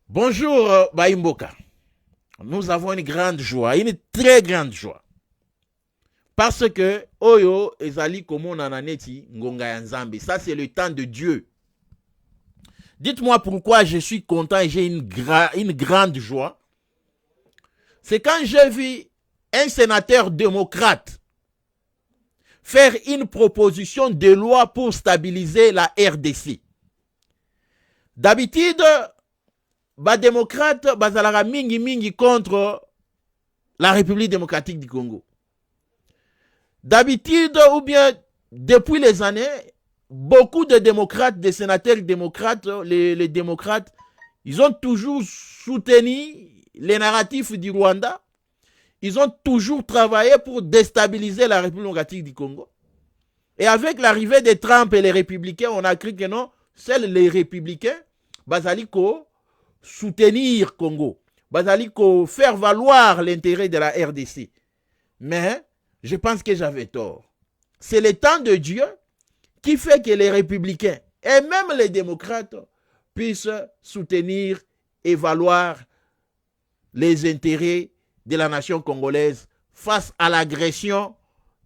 Bonjour Baimboka. Nous avons une grande joie, une très grande joie. Parce que Oyo ezali komo nananeti ngonga ya Nzambe. Ça c'est le temps de Dieu. Dites-moi pourquoi je suis content et j'ai une grande joie. C'est quand j'ai vu un sénateur démocrate faire une proposition de loi pour stabiliser la RDC. D'habitude, les démocrates bazalaka mingi contre la République démocratique du Congo. D'habitude, ou bien depuis les années, beaucoup de démocrates, des sénateurs démocrates, les démocrates, ils ont toujours soutenu les narratifs du Rwanda. Ils ont toujours travaillé pour déstabiliser la République démocratique du Congo. Et avec l'arrivée de Trump et les républicains, on a cru que non, seuls les républicains, basaliko, soutenir Congo, basaliko, faire valoir l'intérêt de la RDC. Mais je pense que j'avais tort. C'est le temps de Dieu qui fait que les républicains et même les démocrates puissent soutenir et valoir les intérêts de la nation congolaise face à l'agression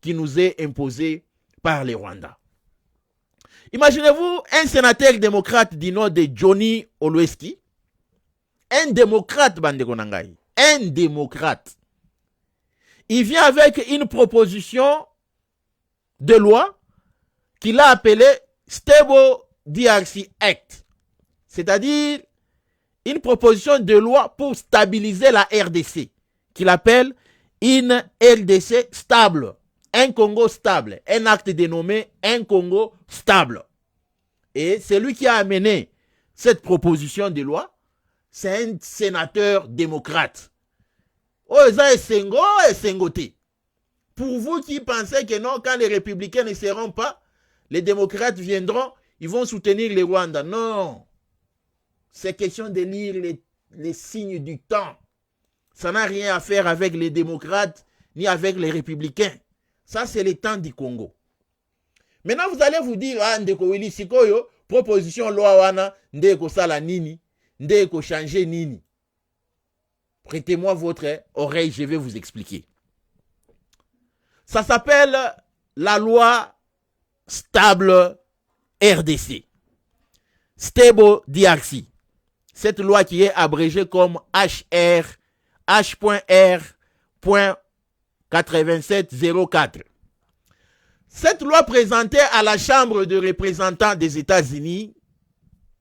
qui nous est imposée par les Rwandais. Imaginez-vous un sénateur démocrate du nom de Johnny Olweski, un démocrate, Bandekonangai, un démocrate. Il vient avec une proposition de loi qu'il a appelée Stable DRC Act, c'est-à-dire une proposition de loi pour stabiliser la RDC, qu'il appelle une RDC stable, un Congo stable, un acte dénommé un Congo stable. Et c'est lui qui a amené cette proposition de loi, c'est un sénateur démocrate. Oh, ça est Sengo et Sengoté. Pour vous qui pensez que non, quand les républicains ne seront pas, les démocrates viendront, ils vont soutenir les Rwandais. Non. C'est question de lire les signes du temps. Ça n'a rien à faire avec les démocrates ni avec les républicains. Ça, c'est le temps du Congo. Maintenant, vous allez vous dire, ah, ndeko Willy Sikoyo, proposition loi wana, ndeko sala nini, ndeko changer nini. Prêtez-moi votre oreille, je vais vous expliquer. Ça s'appelle la loi stable RDC. Stable DRC. Cette loi qui est abrégée comme H.R.8704. Cette loi présentée à la Chambre de représentants des États-Unis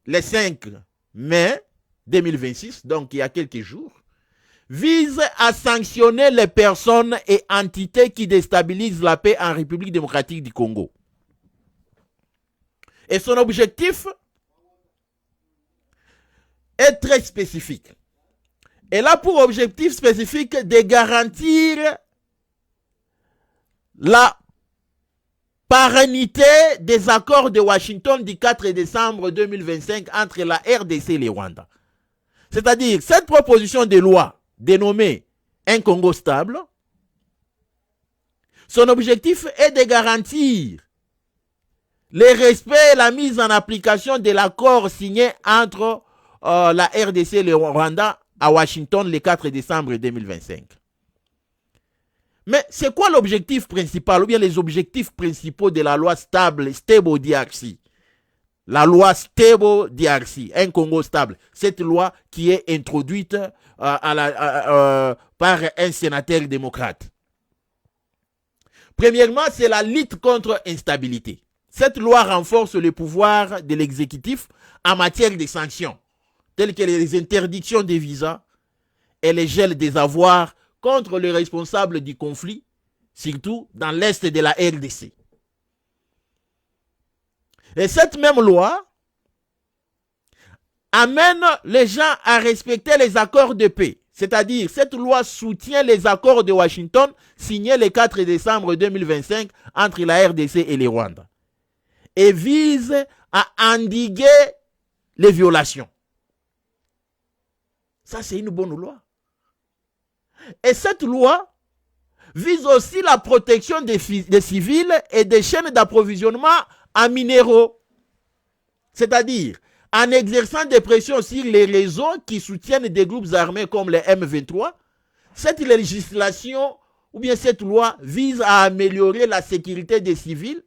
le 5 mai 2026, donc il y a quelques jours, vise à sanctionner les personnes et entités qui déstabilisent la paix en République démocratique du Congo. Et son objectif est très spécifique. Elle a pour objectif spécifique de garantir la pérennité des accords de Washington du 4 décembre 2025 entre la RDC et les Rwandais. C'est-à-dire, cette proposition de loi dénommée un Congo stable, son objectif est de garantir le respect et la mise en application de l'accord signé entre la RDC et le Rwanda à Washington le 4 décembre 2025. Mais c'est quoi l'objectif principal ou bien les objectifs principaux de la loi Stable DRC? La loi Stable DRC, un Congo stable. Cette loi qui est introduite par un sénateur démocrate. Premièrement, c'est la lutte contre l'instabilité. Cette loi renforce le pouvoir de l'exécutif en matière de sanctions, telles que les interdictions des visas et les gels des avoirs contre les responsables du conflit, surtout dans l'est de la RDC. Et cette même loi amène les gens à respecter les accords de paix. C'est-à-dire, cette loi soutient les accords de Washington signés le 4 décembre 2025 entre la RDC et les Rwandais. Et vise à endiguer les violations. Ça, c'est une bonne loi. Et cette loi vise aussi la protection des civils et des chaînes d'approvisionnement en minéraux. C'est-à-dire, en exerçant des pressions sur les réseaux qui soutiennent des groupes armés comme les M23. Cette législation ou bien cette loi vise à améliorer la sécurité des civils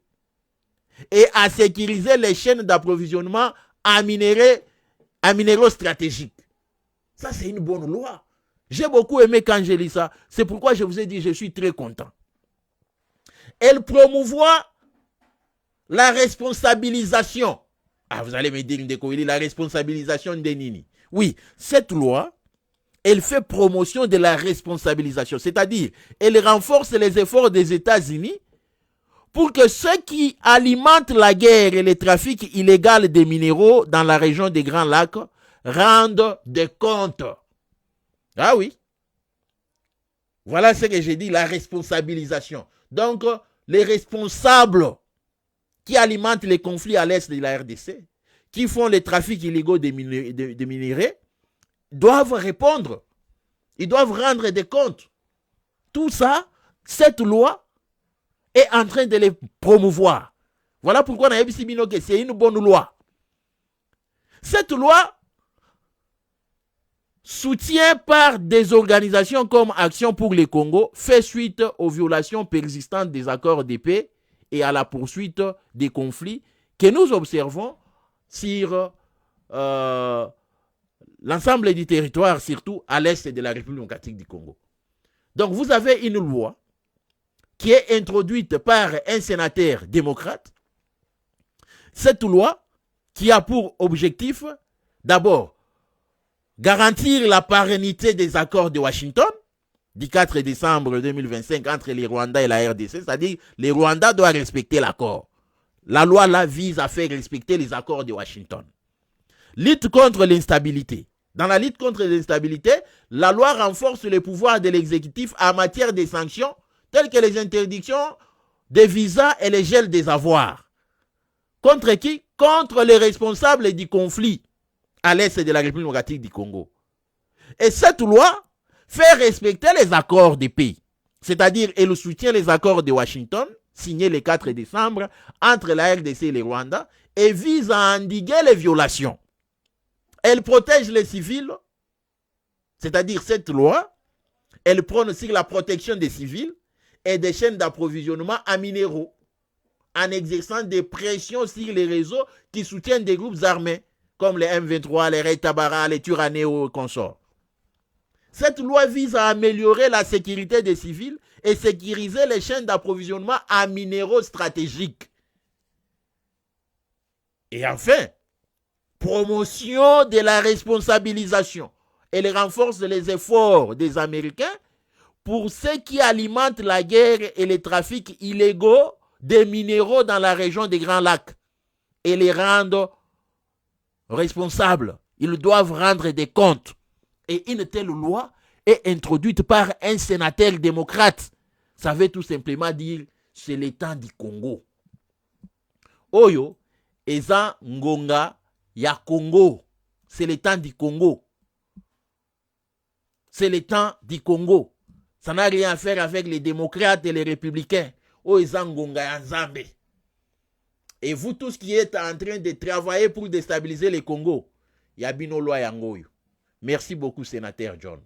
et à sécuriser les chaînes d'approvisionnement en minéraux stratégiques. Ça, c'est une bonne loi. J'ai beaucoup aimé quand j'ai lu ça. C'est pourquoi je vous ai dit, je suis très content. Elle promouvoit la responsabilisation. Ah, vous allez me dire, Ndeko, la responsabilisation des Nini. Oui, cette loi, elle fait promotion de la responsabilisation. C'est-à-dire, elle renforce les efforts des États-Unis pour que ceux qui alimentent la guerre et le trafic illégal des minéraux dans la région des Grands Lacs rendent des comptes. Ah oui. Voilà ce que j'ai dit, la responsabilisation. Donc, les responsables qui alimentent les conflits à l'est de la RDC, qui font les trafics illégaux des minéraux, doivent répondre. Ils doivent rendre des comptes. Tout ça, cette loi est en train de les promouvoir. Voilà pourquoi on a dit que c'est une bonne loi. Cette loi soutien par des organisations comme Action pour le Congo fait suite aux violations persistantes des accords de paix et à la poursuite des conflits que nous observons sur l'ensemble du territoire, surtout à l'est de la République démocratique du Congo. Donc vous avez une loi qui est introduite par un sénateur démocrate. Cette loi qui a pour objectif, d'abord, garantir la pérennité des accords de Washington du 4 décembre 2025 entre les Rwandais et la RDC, c'est-à-dire les Rwandais doivent respecter l'accord. La loi là vise à faire respecter les accords de Washington. Lutte contre l'instabilité. Dans la lutte contre l'instabilité, la loi renforce les pouvoirs de l'exécutif en matière de sanctions telles que les interdictions des visas et les gels des avoirs. Contre qui? Contre les responsables du conflit à l'est de la République démocratique du Congo. Et cette loi fait respecter les accords de paix. C'est-à-dire, elle soutient les accords de Washington, signés le 4 décembre, entre la RDC et les Rwandais, et vise à endiguer les violations. Elle protège les civils, c'est-à-dire cette loi, elle prône aussi la protection des civils et des chaînes d'approvisionnement en minéraux, en exerçant des pressions sur les réseaux qui soutiennent des groupes armés, comme les M23, les Red Tabara, les Turanéo et consorts. Cette loi vise à améliorer la sécurité des civils et sécuriser les chaînes d'approvisionnement en minéraux stratégiques. Et enfin, promotion de la responsabilisation. Elle renforce les efforts des Américains pour ceux qui alimentent la guerre et les trafics illégaux des minéraux dans la région des Grands Lacs et les rendent responsables. Ils doivent rendre des comptes. Et une telle loi est introduite par un sénateur démocrate. Ça veut tout simplement dire c'est l'État du Congo. Oyo, eza ngonga ya Congo. C'est l'État du Congo. C'est l'État du Congo. Ça n'a rien à faire avec les démocrates et les républicains. Oh, eza ngonga ya Nzambe. Et vous tous qui êtes en train de travailler pour déstabiliser le Congo, Yabino loi yangoyo. Merci beaucoup, sénateur John.